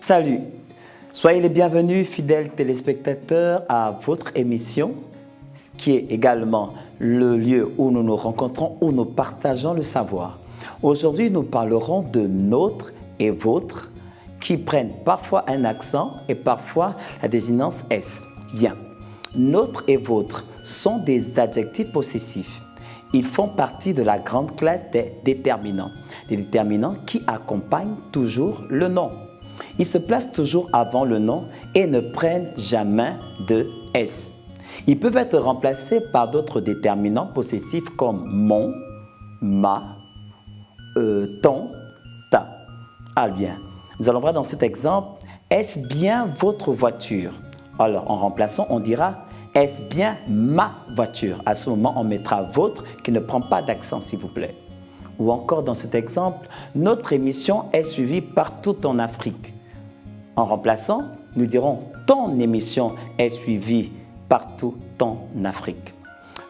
Salut, soyez les bienvenus fidèles téléspectateurs à votre émission, qui est également le lieu où nous nous rencontrons, où nous partageons le savoir. Aujourd'hui, nous parlerons de notre et votre qui prennent parfois un accent et parfois la désinence S. Bien, notre et votre sont des adjectifs possessifs. Ils font partie de la grande classe des déterminants qui accompagnent toujours le nom. Ils se placent toujours avant le nom et ne prennent jamais de S. Ils peuvent être remplacés par d'autres déterminants possessifs comme mon, ma, ton, ta. Ah bien, nous allons voir dans cet exemple, est-ce bien votre voiture? Alors en remplaçant, on dira est-ce bien ma voiture? À ce moment, on mettra votre qui ne prend pas d'accent, s'il vous plaît. Ou encore dans cet exemple, notre émission est suivie partout en Afrique. En remplaçant, nous dirons ton émission est suivie partout en Afrique.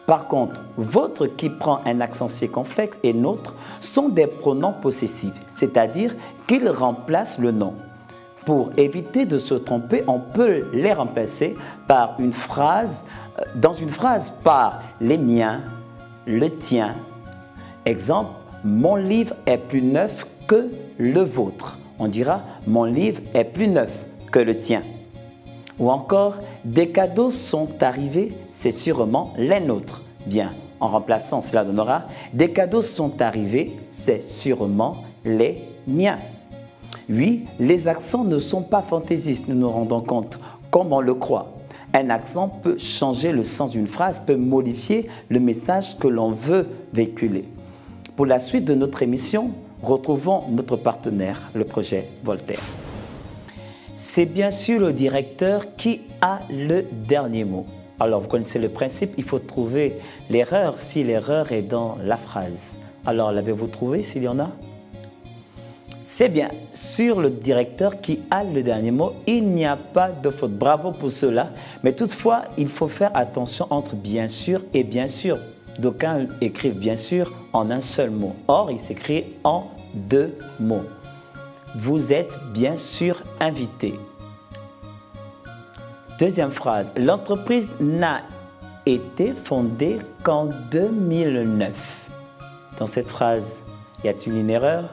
Par contre, votre qui prend un accent circonflexe et notre sont des pronoms possessifs, c'est-à-dire qu'ils remplacent le nom. Pour éviter de se tromper, on peut les remplacer par une phrase, dans une phrase par les miens, le tien. Exemple, mon livre est plus neuf que le vôtre. On dira mon livre est plus neuf que le tien. Ou encore, des cadeaux sont arrivés, c'est sûrement les nôtres. Bien, en remplaçant, cela donnera des cadeaux sont arrivés, c'est sûrement les miens. Oui, les accents ne sont pas fantaisistes, nous nous rendons compte, comme on le croit. Un accent peut changer le sens d'une phrase, peut modifier le message que l'on veut véhiculer. Pour la suite de notre émission, retrouvons notre partenaire, le projet Voltaire. C'est bien sûr le directeur qui a le dernier mot. Alors, vous connaissez le principe, il faut trouver l'erreur si l'erreur est dans la phrase. Alors, l'avez-vous trouvé s'il y en a? C'est bien, sur le directeur qui a le dernier mot, il n'y a pas de faute. Bravo pour cela. Mais toutefois, il faut faire attention entre bien sûr et bien sûr. D'aucuns écrivent bien sûr en un seul mot. Or, il s'écrit en deux mots. Vous êtes bien sûr invité. Deuxième phrase. L'entreprise n'a été fondée qu'en 2009. Dans cette phrase, y a-t-il une erreur?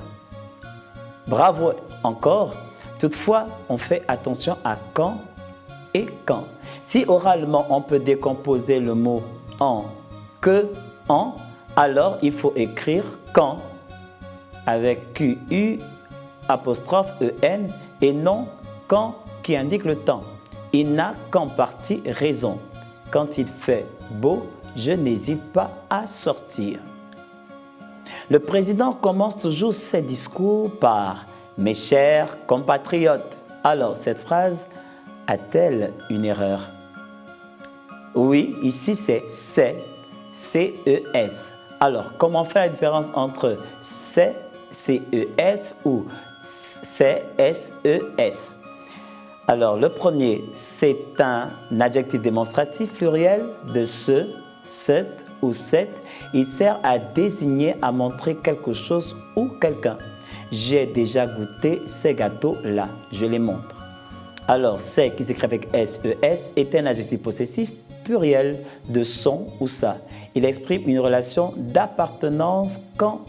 Bravo encore. Toutefois, on fait attention à quand et quand. Si oralement, on peut décomposer le mot en que, en, alors il faut écrire quand avec QU apostrophe EN et non quand qui indique le temps. Il n'a qu'en partie raison. Quand il fait beau, je n'hésite pas à sortir. Le président commence toujours ses discours par « Mes chers compatriotes ». Alors, cette phrase a-t-elle une erreur? Oui, ici c'est « C-E-S ». Alors, comment faire la différence entre « C-E-S » ou « C-S-E-S » Alors, le premier, c'est un adjectif démonstratif pluriel de ce, cette ou cette. Il sert à désigner, à montrer quelque chose ou quelqu'un. J'ai déjà goûté ces gâteaux-là. Je les montre. Alors, c'est qui s'écrit avec S-E-S est un adjectif possessif pluriel de son ou ça. Il exprime une relation d'appartenance quand,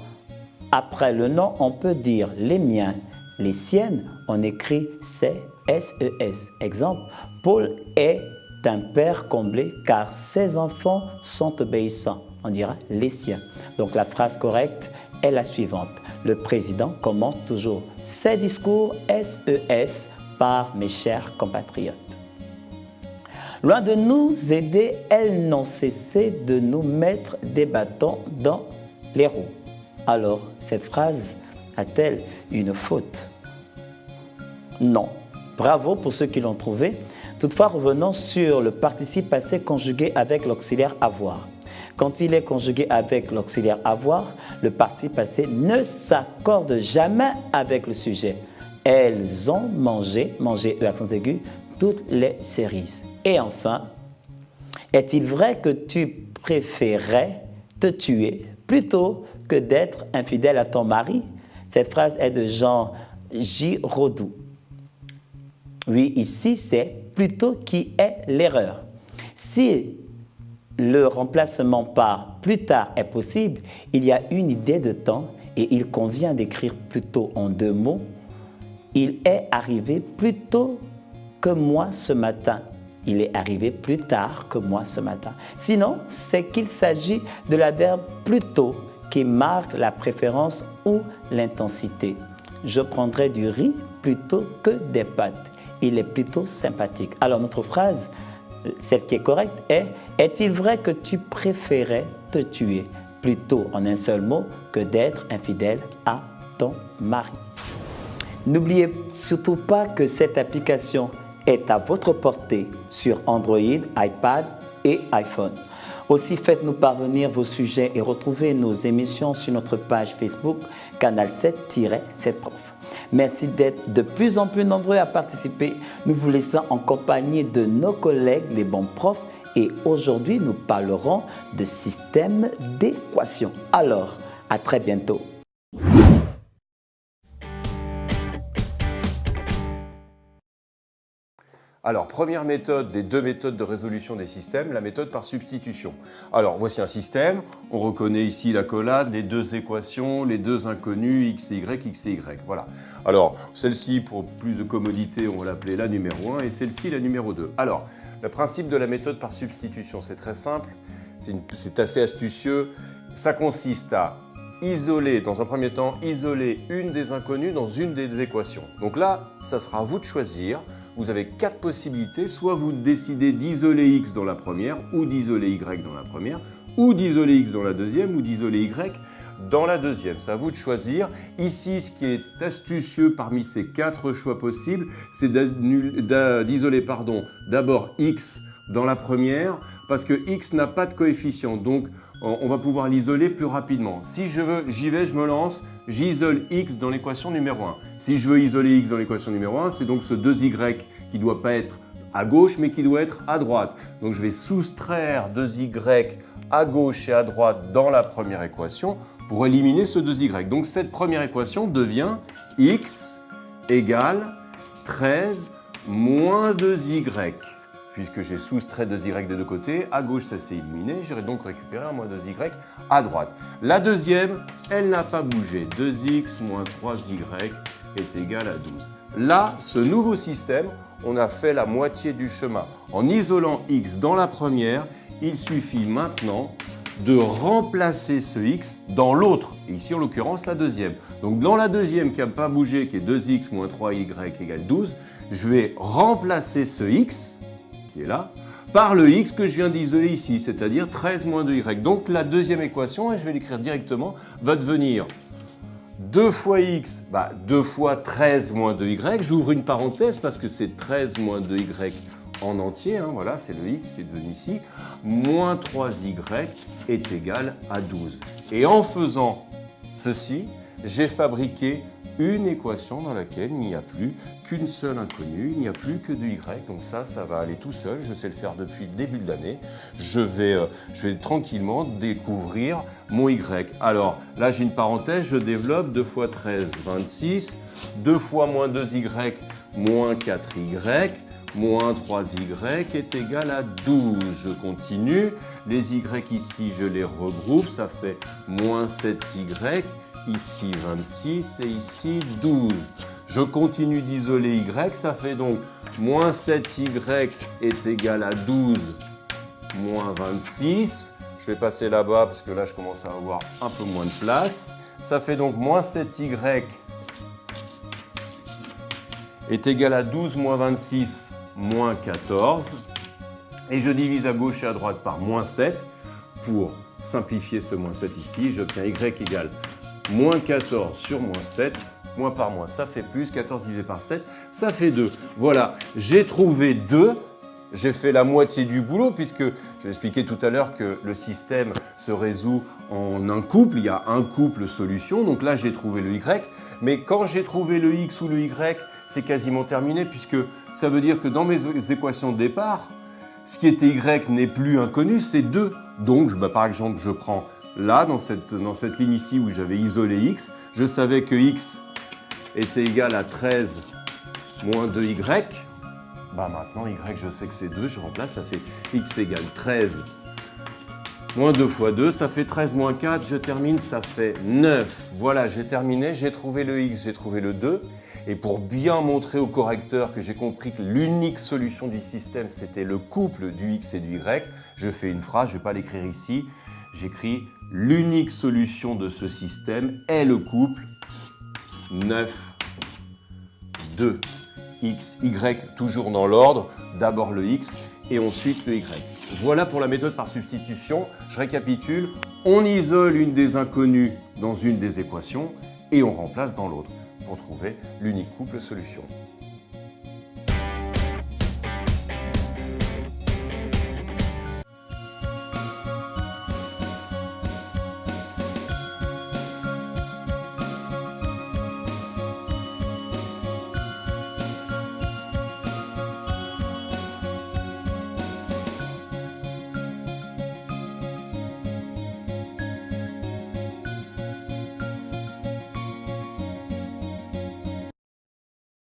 après le nom, on peut dire les miens, les siennes. On écrit C-S-E-S. Exemple, Paul est un père comblé car ses enfants sont obéissants. On dira les siens. Donc la phrase correcte est la suivante. Le président commence toujours ses discours S-E-S par mes chers compatriotes. Loin de nous aider, elles n'ont cessé de nous mettre des bâtons dans les roues. Alors, cette phrase a-t-elle une faute? Non. Bravo pour ceux qui l'ont trouvé. Toutefois, revenons sur le participe passé conjugué avec l'auxiliaire avoir. Quand il est conjugué avec l'auxiliaire avoir, le participe passé ne s'accorde jamais avec le sujet. Elles ont mangé, mangé E accent aigu, toutes les cerises. Et enfin, est-il vrai que tu préférais te tuer plutôt que d'être infidèle à ton mari? Cette phrase est de Jean Giraudoux. Oui, ici, c'est plutôt qui est l'erreur. Si le remplacement par plus tard est possible, il y a une idée de temps et il convient d'écrire plutôt en 2 mots. Il est arrivé plus tôt que moi ce matin. Il est arrivé plus tard que moi ce matin. Sinon, c'est qu'il s'agit de l'adverbe plutôt qui marque la préférence ou l'intensité. Je prendrai du riz plutôt que des pâtes. Il est plutôt sympathique. Alors notre phrase, celle qui est correcte, est « Est-il vrai que tu préférais te tuer plutôt en un seul mot que d'être infidèle à ton mari ?» N'oubliez surtout pas que cette application est à votre portée sur Android, iPad et iPhone. Aussi, faites-nous parvenir vos sujets et retrouvez nos émissions sur notre page Facebook Canal 7-7prof. Merci d'être de plus en plus nombreux à participer. Nous vous laissons en compagnie de nos collègues, les bons profs, et aujourd'hui, nous parlerons de système d'équations. Alors, à très bientôt. Alors, première méthode des 2 méthodes de résolution des systèmes, la méthode par substitution. Alors, voici un système. On reconnaît ici l'accolade, les 2 équations, les 2 inconnus, x et y, x et y. Voilà. Alors, celle-ci, pour plus de commodité, on va l'appeler la numéro 1 et celle-ci, la numéro 2. Alors, le principe de la méthode par substitution, c'est très simple, c'est assez astucieux. Ça consiste à isoler, dans un premier temps, isoler une des inconnues dans une des équations. Donc là, ça sera à vous de choisir. Vous avez 4 possibilités, soit vous décidez d'isoler x dans la première, ou d'isoler y dans la première, ou d'isoler x dans la deuxième, ou d'isoler y dans la deuxième. C'est à vous de choisir. Ici, ce qui est astucieux parmi ces 4 choix possibles, c'est d'isoler d'abord x dans la première, parce que x n'a pas de coefficient, donc on va pouvoir l'isoler plus rapidement. Si je veux, j'y vais, je me lance, j'isole x dans l'équation numéro 1. Si je veux isoler x dans l'équation numéro 1, c'est donc ce 2y qui ne doit pas être à gauche, mais qui doit être à droite. Donc je vais soustraire 2y à gauche et à droite dans la première équation pour éliminer ce 2y. Donc cette première équation devient x égale 13 moins 2y. Puisque j'ai soustrait 2y des 2 côtés, à gauche ça s'est éliminé, j'aurais donc récupéré un moins 2y à droite. La deuxième, elle n'a pas bougé, 2x moins 3y est égal à 12. Là, ce nouveau système, on a fait la moitié du chemin. En isolant x dans la première, il suffit maintenant de remplacer ce x dans l'autre, et ici en l'occurrence la deuxième. Donc dans la deuxième qui n'a pas bougé, qui est 2x moins 3y égale 12, je vais remplacer ce x, qui est là, par le x que je viens d'isoler ici, c'est-à-dire 13 moins 2y. Donc la deuxième équation, et je vais l'écrire directement, va devenir 2 fois x, 2 fois 13 moins 2y. J'ouvre une parenthèse parce que c'est 13 moins 2y en entier, hein, voilà, c'est le x qui est devenu ici, moins 3y est égal à 12. Et en faisant ceci, j'ai fabriqué une équation dans laquelle il n'y a plus qu'une seule inconnue, il n'y a plus que de y, donc ça va aller tout seul, je sais le faire depuis le début de l'année. Je vais tranquillement découvrir mon y. Alors là j'ai une parenthèse, je développe 2 fois 13, 26, 2 fois moins 2y, moins 4y, moins 3y est égal à 12. Je continue, les y ici je les regroupe, ça fait moins 7y, ici 26 et ici 12. Je continue d'isoler y, ça fait donc moins 7y est égal à 12 moins 26. Je vais passer là-bas parce que là je commence à avoir un peu moins de place. Ça fait donc moins 7y est égal à 12 moins 26 moins 14. Et je divise à gauche et à droite par moins 7 pour simplifier ce moins 7 ici. J'obtiens y égale moins 14 sur moins 7, moins par moins, ça fait plus, 14 divisé par 7, ça fait 2. Voilà, j'ai trouvé 2, j'ai fait la moitié du boulot puisque j'ai expliqué tout à l'heure que le système se résout en un couple, il y a un couple solution, donc là j'ai trouvé le y, mais quand j'ai trouvé le x ou le y, c'est quasiment terminé puisque ça veut dire que dans mes équations de départ, ce qui était y n'est plus inconnu, c'est 2. Donc par exemple, je prends là, dans cette ligne ici où j'avais isolé x, je savais que x était égal à 13 moins 2y. Bah maintenant, y, je sais que c'est 2, je remplace, ça fait x égale 13. Moins 2 fois 2, ça fait 13 moins 4, je termine, ça fait 9. Voilà, j'ai terminé, j'ai trouvé le x, j'ai trouvé le 2. Et pour bien montrer au correcteur que j'ai compris que l'unique solution du système, c'était le couple du x et du y, je fais une phrase, je ne vais pas l'écrire ici, j'écris « L'unique solution de ce système est le couple 9, 2, x, y, toujours dans l'ordre, d'abord le x et ensuite le y. » Voilà pour la méthode par substitution. Je récapitule, on isole une des inconnues dans une des équations et on remplace dans l'autre pour trouver l'unique couple solution.